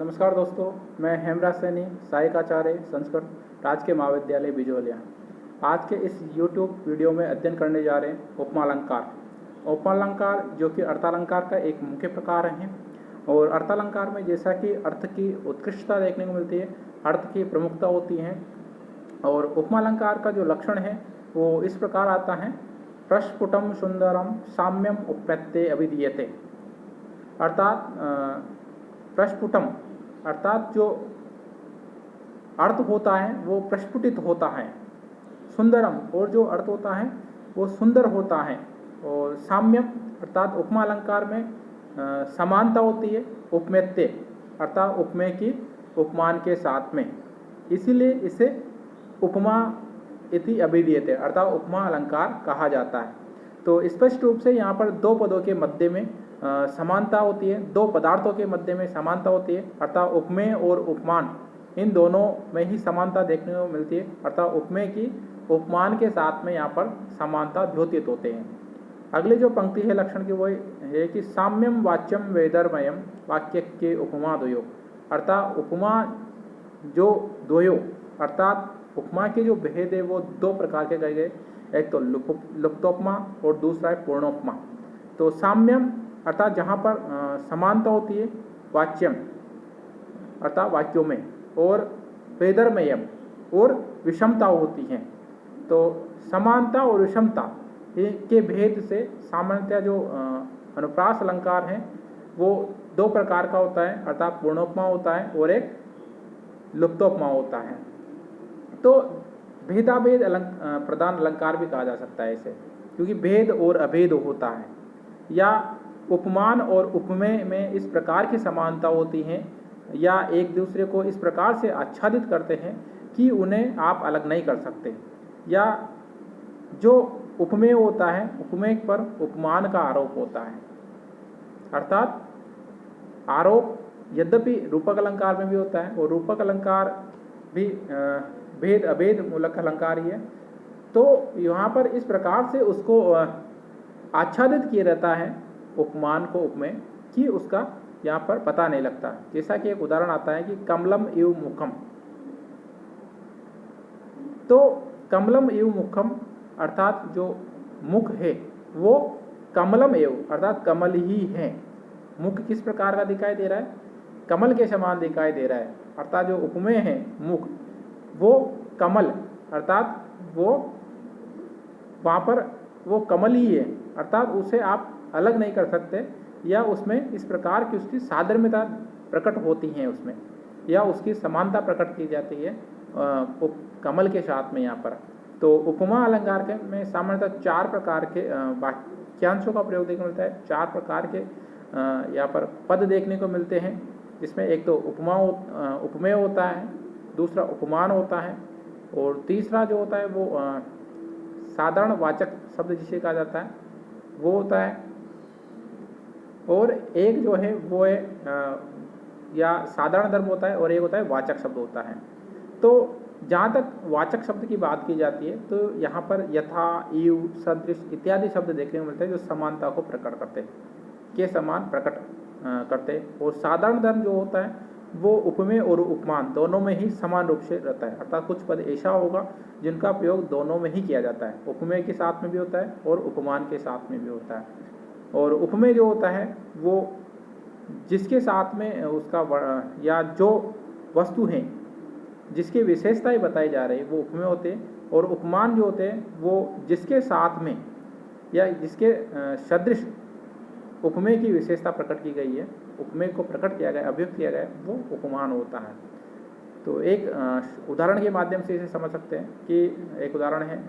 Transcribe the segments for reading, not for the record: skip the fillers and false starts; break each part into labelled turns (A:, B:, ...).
A: नमस्कार दोस्तों, मैं हेमराज सैनी, सहायकाचार्य संस्कृत राजकीय महाविद्यालय बिजोलिया। आज के इस YouTube वीडियो में अध्ययन करने जा रहे हैं उपमालंकार। उपमालंकार जो कि अर्थालंकार का एक मुख्य प्रकार है और अर्थालंकार में जैसा कि अर्थ की उत्कृष्टता देखने को मिलती है, अर्थ की प्रमुखता होती है और उपमालंकार का जो लक्षण है वो इस प्रकार आता है। प्रस्फुटम सुंदरम साम्यम उपपत्ते अभिधीयते, अर्थात प्रस्फुटम अर्थात जो अर्थ होता है वो प्रस्फुटित होता है, सुंदरम और जो अर्थ होता है वो सुंदर होता है, और साम्यम अर्थात उपमा अलंकार में समानता होती है, उपमेत्य अर्थात उपमेय की उपमान के साथ में, इसीलिए इसे उपमा इति अभिधीयते अर्थात उपमा अलंकार कहा जाता है। तो स्पष्ट रूप से यहाँ पर दो पदों के मध्य में समानता होती है, दो पदार्थों के मध्य में समानता होती है, अर्थात उपमेय और उपमान इन दोनों में ही समानता देखने को मिलती है, अर्थात उपमेय की उपमान के साथ में यहाँ पर समानता द्योतित होते हैं। अगली जो पंक्ति है लक्षण की वो है कि साम्यम वाच्यम वेदरमयम वाक्य के उपमा द्वयो, अर्थात उपमा जो द्वयो अर्थात उपमा के जो भेद है वो दो प्रकार के कहे गए, एक तो लुप्तोपमा और दूसरा है पूर्णोपमा। तो साम्यम अर्थात जहाँ पर समानता होती है वाच्यम अर्थात वाक्यों में, और वेदरमयम और विषमता होती है। तो समानता और विषमता के भेद से सामान्यतः जो अनुप्रास अलंकार है वो दो प्रकार का होता है, अर्थात पूर्णोपमा होता है और एक लुप्तोपमा होता है। तो भेदाभेद प्रधान अलंकार भी कहा जा सकता है इसे, क्योंकि भेद और अभेद होता है, या उपमान और उपमेय में इस प्रकार की समानता होती है या एक दूसरे को इस प्रकार से आच्छादित करते हैं कि उन्हें आप अलग नहीं कर सकते, या जो उपमेय होता है उपमेय पर उपमान का आरोप होता है, अर्थात आरोप यद्यपि रूपक अलंकार में भी होता है और रूपक अलंकार भी भेद अभेद मूलक अलंकार ही है। तो यहाँ पर इस प्रकार से उसको आच्छादित किया रहता है उपमान को उपमेय कि उसका यहाँ पर पता नहीं लगता। जैसा कि एक उदाहरण आता है कि कमलम इव मुखम, तो कमलम इव मुखम अर्थात जो मुख है वो कमलम एव अर्थात कमल ही है। मुख किस प्रकार का दिखाई दे रहा है? कमल के समान दिखाई दे रहा है, अर्थात जो उपमेय है मुख वो कमल अर्थात वो वहाँ पर वो कमल ही है, अर्थात उसे आप अलग नहीं कर सकते, या उसमें इस प्रकार की उसकी साधर्म्यता प्रकट होती है उसमें, या उसकी समानता प्रकट की जाती है कमल के साथ में यहाँ पर। तो उपमा अलंकार के में सामान्यतः चार प्रकार के वाक्यांशों का प्रयोग देखने को मिलता है, चार प्रकार के यहाँ पर पद देखने को मिलते हैं, जिसमें एक तो उपमेय होता है, दूसरा उपमान होता है, और तीसरा जो होता है वो साधारण वाचक शब्द जिसे कहा जाता है वो होता है, और एक जो है वो है या साधारण धर्म होता है और एक होता है वाचक शब्द होता है। तो जहाँ तक वाचक शब्द की बात की जाती है तो यहाँ पर यथा, इव, सदृश इत्यादि शब्द देखने को मिलते हैं जो समानता को प्रकट करते हैं, के समान प्रकट करते हैं। और साधारण धर्म जो होता है वो उपमेय और उपमान दोनों में ही समान रूप से रहता है, अर्थात कुछ पद ऐसा होगा जिनका प्रयोग दोनों में ही किया जाता है, उपमेय के साथ में भी होता है और उपमान के साथ में भी होता है। और उपमेय जो होता है वो जिसके साथ में उसका या जो वस्तु है जिसकी विशेषताएं बताई जा रही है वो उपमेय होते हैं, और उपमान जो होते हैं वो जिसके साथ में या जिसके सदृश उपमेय की विशेषता प्रकट की गई है, उपमेय को प्रकट किया गया, अभिव्यक्त किया गया, वो उपमान होता है। तो एक उदाहरण के माध्यम से इसे समझ सकते हैं कि एक उदाहरण है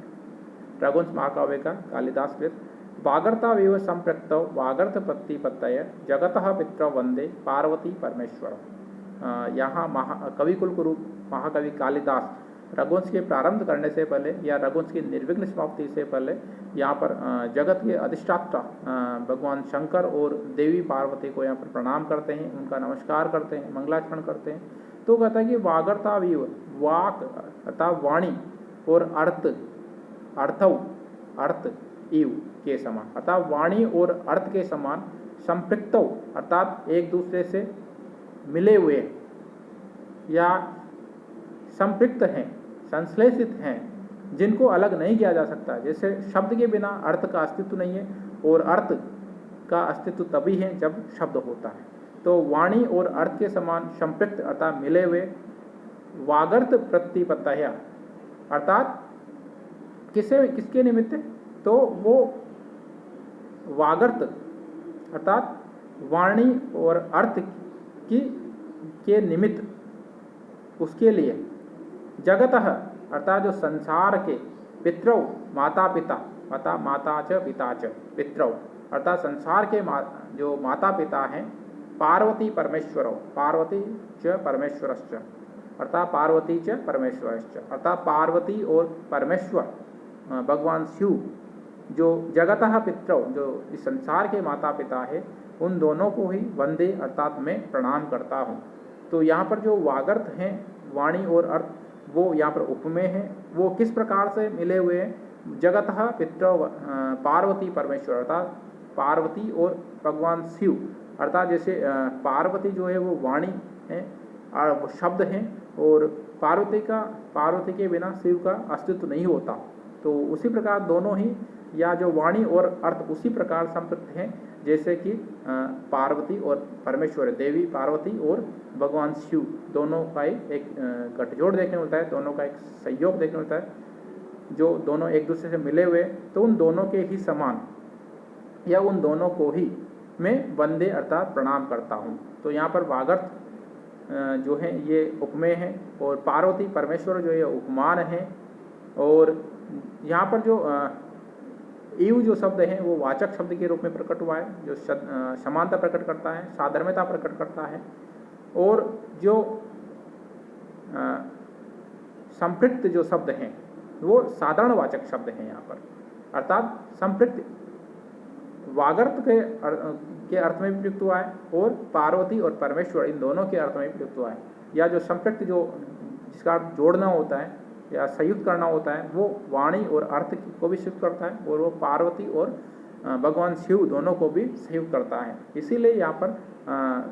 A: रघुवंश महाकाव्य का कालिदास कृत वागर्ता विव संप्रक्त वागर्थ प्रतिपत्तय जगतः पितृ वंदे पार्वती परमेश्वर। यहाँ कवि कुलगुरु महाकवि कालिदास रघुवंश के प्रारंभ करने से पहले या रघुवंश की निर्विघ्न समाप्ति से पहले यहाँ पर जगत के अधिष्ठाता भगवान शंकर और देवी पार्वती को यहाँ पर प्रणाम करते हैं, उनका नमस्कार करते हैं, मंगलाचरण करते हैं। तो कहता है कि वागर्ता विव वाक अर्थात वाणी और अर्थ इव के समान, अर्थात वाणी और अर्थ के समान संपृक्तौ अर्थात एक दूसरे से मिले हुए या संपृक्त हैं, संश्लेषित हैं, जिनको अलग नहीं किया जा सकता। जैसे शब्द के बिना अर्थ का अस्तित्व नहीं है और अर्थ का अस्तित्व तभी है जब शब्द होता है। तो वाणी और अर्थ के समान संपृक्त अर्थात मिले हुए वागर्थ प्रतिपत्तया अर्थात किसके निमित्त, तो वो वागर्थ अर्थात वाणी और अर्थ के निमित्त उसके लिए जगतः अर्थात जो संसार के पितरौ माता पिता अर्थात माता च पिता च पितरौ अर्थात संसार के जो माता पिता हैं पार्वती परमेश्वरौ पार्वती च परमेश्वरश्च अर्थात पार्वती च परमेश्वरश्च अर्थात पार्वती और परमेश्वर भगवान शिव जो जगतः पितरौ जो इस संसार के माता पिता है उन दोनों को ही वंदे अर्थात मैं प्रणाम करता हूँ। तो यहाँ पर जो वागर्थ हैं वाणी और अर्थ वो यहाँ पर उपमेय है, वो किस प्रकार से मिले हुए हैं, जगतः पितरौ पार्वती परमेश्वर अर्थात पार्वती और भगवान शिव अर्थात जैसे पार्वती जो है वो वाणी है और वो शब्द हैं और पार्वती के बिना शिव का अस्तित्व नहीं होता। तो उसी प्रकार दोनों ही या जो वाणी और अर्थ उसी प्रकार संपृक्त हैं जैसे कि पार्वती और परमेश्वर देवी पार्वती और भगवान शिव दोनों का एक गठजोड़ देखने को मिलता है, दोनों का एक सहयोग देखने को मिलता है। जो दोनों एक दूसरे से मिले हुए तो उन दोनों के ही समान या उन दोनों को ही मैं वंदे अर्थात प्रणाम करता हूँ। तो यहाँ पर वागर्थ जो है ये उपमेय है और पार्वती परमेश्वर जो ये उपमान है। और यहाँ पर जो ईव जो शब्द है वो वाचक शब्द के रूप में प्रकट हुआ है, जो समानता प्रकट करता है, साधर्म्यता प्रकट करता है। और जो संपृक्त जो शब्द हैं वो साधारण वाचक शब्द हैं यहाँ पर, अर्थात संपृक्त वागर्थ के अर्थ में भी प्रयुक्त हुआ है और पार्वती और परमेश्वर इन दोनों के अर्थ में भी प्रयुक्त हुआ है। या जो संपृक्त जो जिसका अर्थ जोड़ना होता है या संयुक्त करना होता है वो वाणी और अर्थ को भी संयुक्त करता है और वो पार्वती और भगवान शिव दोनों को भी संयुक्त करता है। इसीलिए यहाँ पर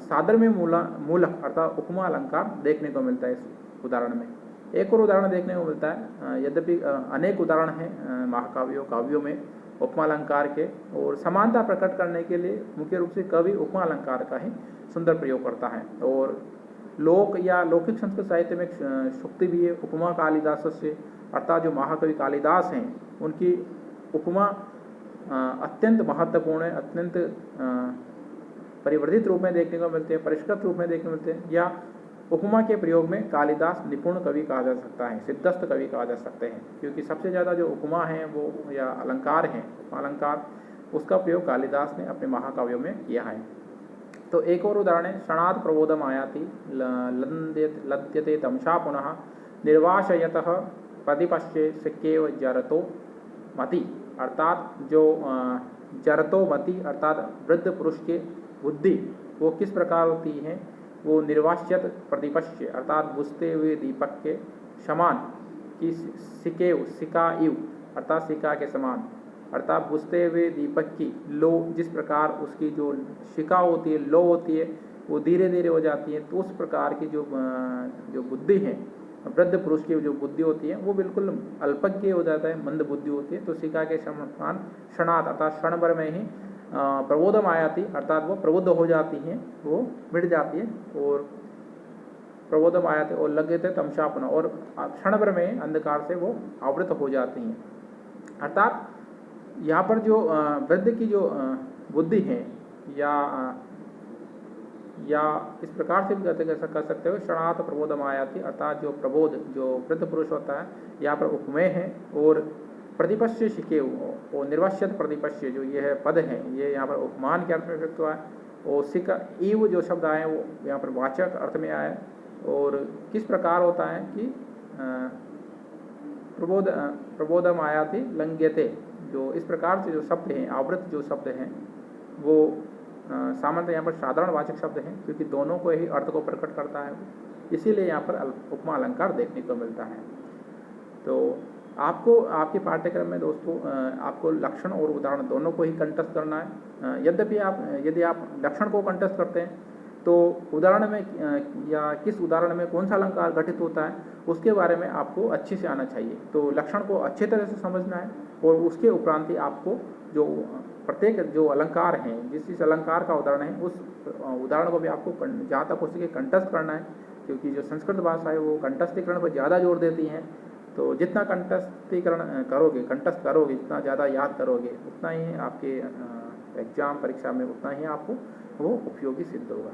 A: साधर्म्य मूलक अर्थात उपमा अलंकार देखने को मिलता है इस उदाहरण में। एक और उदाहरण देखने को मिलता है, यद्यपि अनेक उदाहरण हैं महाकाव्यों काव्यों में उपमा अलंकार के, और समानता प्रकट करने के लिए मुख्य रूप से कवि उपमा अलंकार का ही सुंदर प्रयोग करता है। और लोक या लौकिक संस्कृत साहित्य में शुक्ति भी है उपमा कालिदास से, अर्थात जो महाकवि कालिदास हैं उनकी उपमा अत्यंत महत्वपूर्ण है, अत्यंत परिवर्धित रूप में देखने को मिलते हैं, परिष्कृत रूप में देखने को मिलते हैं। या उपमा के प्रयोग में कालिदास निपुण कवि कहा जा सकता है, सिद्धस्थ कवि कहा जा सकते हैं, क्योंकि सबसे ज़्यादा जो उपमा है वो या अलंकार हैं अलंकार उसका प्रयोग कालिदास ने अपने महाकाव्यों में किया है। तो एक और उदाहरण है, क्षणात् प्रबोधम आयाति लद्यते तमसा पुनः निर्वाशयतः प्रतिपश्ये सिक्केव जरतो मति अर्थात जो जरतो मति अर्थात वृद्ध पुरुष के बुद्धि वो किस प्रकार होती है, वो निर्वाश्यत प्रतिपश्य अर्थात बुझते हुए दीपक के समान की सिकेव सिका इव अर्थात सिका के समान अर्थात बुझते हुए दीपक की लो जिस प्रकार उसकी जो शिका होती है लो होती है वो धीरे धीरे हो जाती है, तो उस प्रकार की जो बुद्धि है वृद्ध पुरुष की जो बुद्धि होती है वो बिल्कुल अल्पज्ञ हो जाता है, मंद बुद्धि होती है। तो सिका के समान क्षणात अर्थात क्षण भर में ही प्रबोधम आयाति अर्थात वो प्रबुद्ध हो जाती हैं, वो मिट जाती है। और प्रबोधम आयाति और लगे थे तमशापन और क्षण भर में अंधकार से वो आवृत हो जाती हैं। अर्थात यहाँ पर जो वृद्ध की जो बुद्धि है या इस प्रकार से भी कर सकते हो, क्षणात प्रबोधम आयाति अर्थात जो प्रबोध जो वृद्ध पुरुष होता है यहाँ पर उपमेय है। और प्रतिपश्य शिके और निर्वाश्यत प्रतिपश्य जो ये है पद है ये यहाँ पर उपमान के अर्थ में व्यक्त हुआ है। और सिका ईव जो शब्द आए वो यहाँ पर वाचक अर्थ में आया है। और किस प्रकार होता है कि प्रबोधम आयाति लंघ्यते जो इस प्रकार से जो शब्द हैं आवृत जो शब्द हैं वो सामान्यतः यहाँ पर साधारण वाचक शब्द हैं क्योंकि दोनों को ही अर्थ को प्रकट करता है, इसीलिए यहाँ पर उपमा अलंकार देखने को मिलता है। तो आपको आपके पाठ्यक्रम में दोस्तों आपको लक्षण और उदाहरण दोनों को ही कंठस्थ करना है। यद्यपि यदि आप लक्षण को कंठस्थ करते हैं तो उदाहरण में या किस उदाहरण में कौन सा अलंकार घटित होता है उसके बारे में आपको अच्छे से आना चाहिए। तो लक्षण को अच्छे तरह से समझना है और उसके उपरांत ही आपको जो प्रत्येक जो अलंकार हैं, जिस अलंकार का उदाहरण है उस उदाहरण को भी आपको जहाँ तक हो सके कंठस्थ करना है, क्योंकि जो संस्कृत भाषा है वो कंठस्थीकरण पर ज़्यादा जोर देती है। तो जितना कंठस्थीकरण करोगे, कंठस्थ करोगे, जितना ज़्यादा याद करोगे, उतना ही आपके एग्जाम परीक्षा में उतना ही आपको वो उपयोगी सिद्ध होगा।